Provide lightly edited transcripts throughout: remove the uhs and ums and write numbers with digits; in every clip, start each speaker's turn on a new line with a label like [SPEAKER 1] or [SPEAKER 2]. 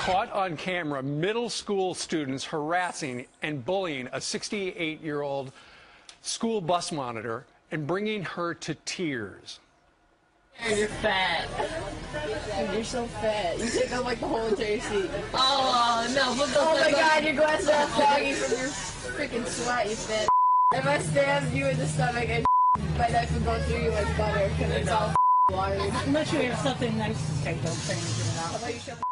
[SPEAKER 1] Caught on camera, middle school students harassing and bullying a 68-year-old school bus monitor and bringing her to tears.
[SPEAKER 2] You're fat.
[SPEAKER 3] Dude, you're so fat. You took up like the whole entire seat.
[SPEAKER 2] Oh, no.
[SPEAKER 3] Oh my god, your glasses are foggy from your freaking sweat, you fat. If I stabbed you in the stomach and my knife would go through you like butter because it's all watery.
[SPEAKER 4] Unless you have something nice to say, don't say anything
[SPEAKER 3] How
[SPEAKER 4] else.
[SPEAKER 3] about you shut the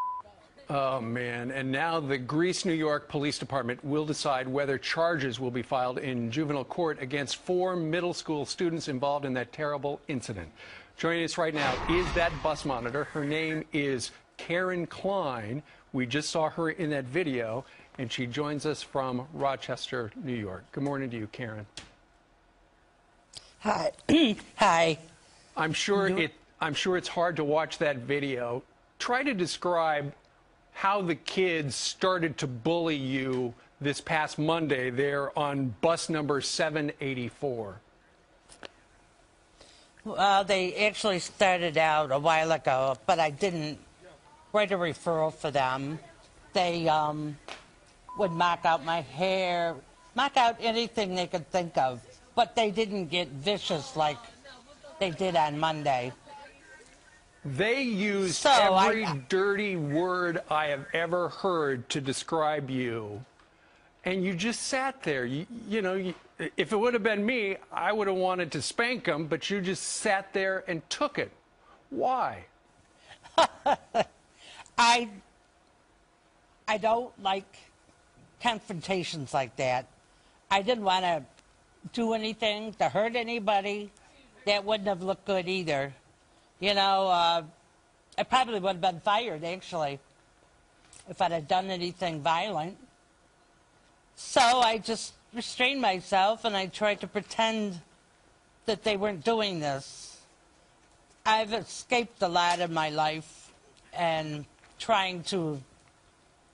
[SPEAKER 1] Oh, man. And now the Greece, New York Police Department will decide whether charges will be filed in juvenile court against 4 middle school students involved in that terrible incident. Joining us right now is that bus monitor. Her name is Klein. We just saw her in that video, and she joins us from Rochester, New York. Good morning to you, Karen.
[SPEAKER 4] Hi. Hi.
[SPEAKER 1] I'm sure it's hard to watch that video. Try to describe how the kids started to bully you this past Monday there on bus number 784.
[SPEAKER 4] Well, they actually started out a while ago, but I didn't write a referral for them. They would mock out my hair, mock out anything they could think of, but they didn't get vicious like they did on Monday.
[SPEAKER 1] They used every dirty word I have ever heard to describe you, and you just sat there. You know, if it would have been me, I would have wanted to spank them, but you just sat there and took it. Why?
[SPEAKER 4] I don't like confrontations like that. I didn't want to do anything to hurt anybody. That wouldn't have looked good either. You know, I probably would have been fired, actually, if I'd have done anything violent. So I just restrained myself, and I tried to pretend that they weren't doing this. I've escaped a lot in my life and trying to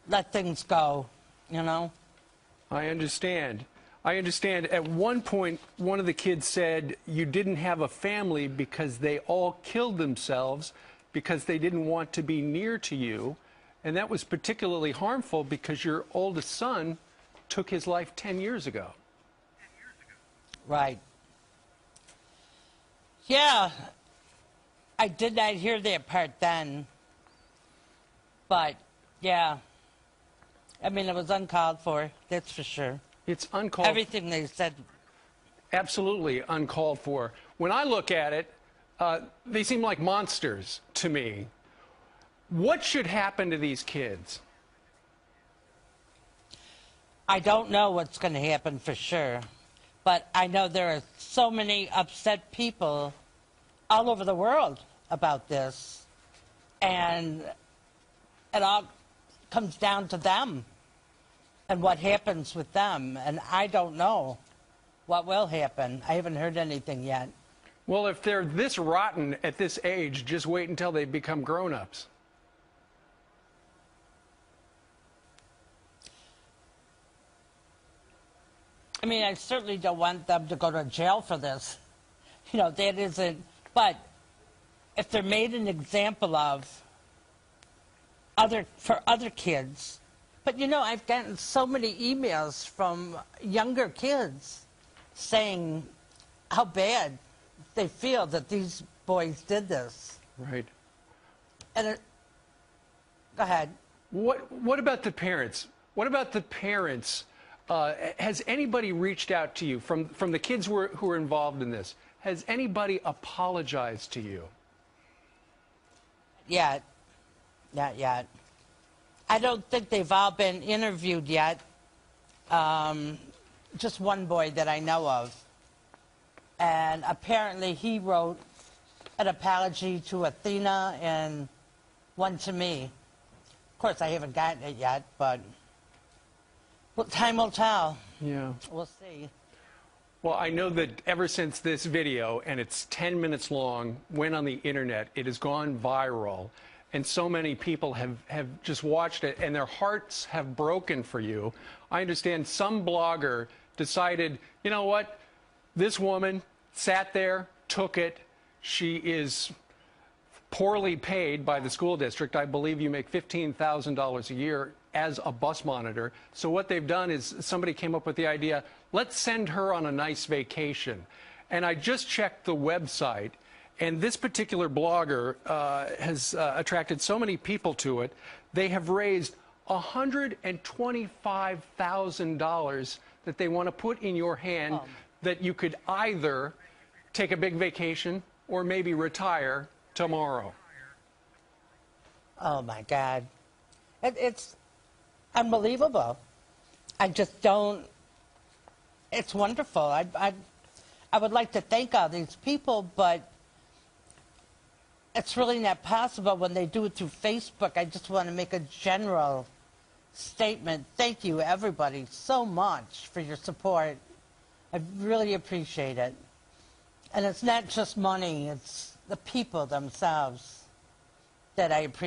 [SPEAKER 4] let things go, you know?
[SPEAKER 1] I understand. I understand. At one point, one of the kids said you didn't have a family because they all killed themselves because they didn't want to be near to you. And that was particularly harmful because your oldest son took his life 10 years ago.
[SPEAKER 4] Right. Yeah. I did not hear that part then. But, yeah. I mean, it was uncalled for, that's for sure.
[SPEAKER 1] It's uncalled for.
[SPEAKER 4] Everything they said.
[SPEAKER 1] Absolutely uncalled for. When I look at it, they seem like monsters to me. What should happen to these kids?
[SPEAKER 4] I don't know what's going to happen for sure. But I know there are so many upset people all over the world about this. And it all comes down to them and what happens with them. And I don't know what will happen. I haven't heard anything yet.
[SPEAKER 1] Well, if they're this rotten at this age, just wait until they become grown-ups.
[SPEAKER 4] I mean, I certainly don't want them to go to jail for this. You know, that isn't... But if they're made an example of for other kids... But, you know, I've gotten so many emails from younger kids saying how bad they feel that these boys did this.
[SPEAKER 1] Right.
[SPEAKER 4] And go ahead.
[SPEAKER 1] What about the parents? What about the parents? Has anybody reached out to you from the kids who are involved in this? Has anybody apologized to you?
[SPEAKER 4] Yet. Not yet. I don't think they've all been interviewed yet. Just one boy that I know of. And apparently he wrote an apology to Athena and one to me. Of course, I haven't gotten it yet, but time will tell.
[SPEAKER 1] Yeah.
[SPEAKER 4] We'll see.
[SPEAKER 1] Well, I know that ever since this video, and it's 10 minutes long, went on the internet, it has gone viral. And so many people have just watched it, and their hearts have broken for you. I understand some blogger decided, you know what, this woman sat there, took it. She is poorly paid by the school district. I believe you make $15,000 a year as a bus monitor. So what they've done is somebody came up with the idea, let's send her on a nice vacation. And I just checked the website, and this particular blogger has attracted so many people to it. They have raised $125,000 that they want to put in your hand that you could either take a big vacation or maybe retire tomorrow.
[SPEAKER 4] Oh, my God. It's unbelievable. I just don't... It's wonderful. I would like to thank all these people, but it's really not possible when they do it through Facebook. I just want to make a general statement. Thank you, everybody, so much for your support. I really appreciate it. And it's not just money, it's the people themselves that I appreciate.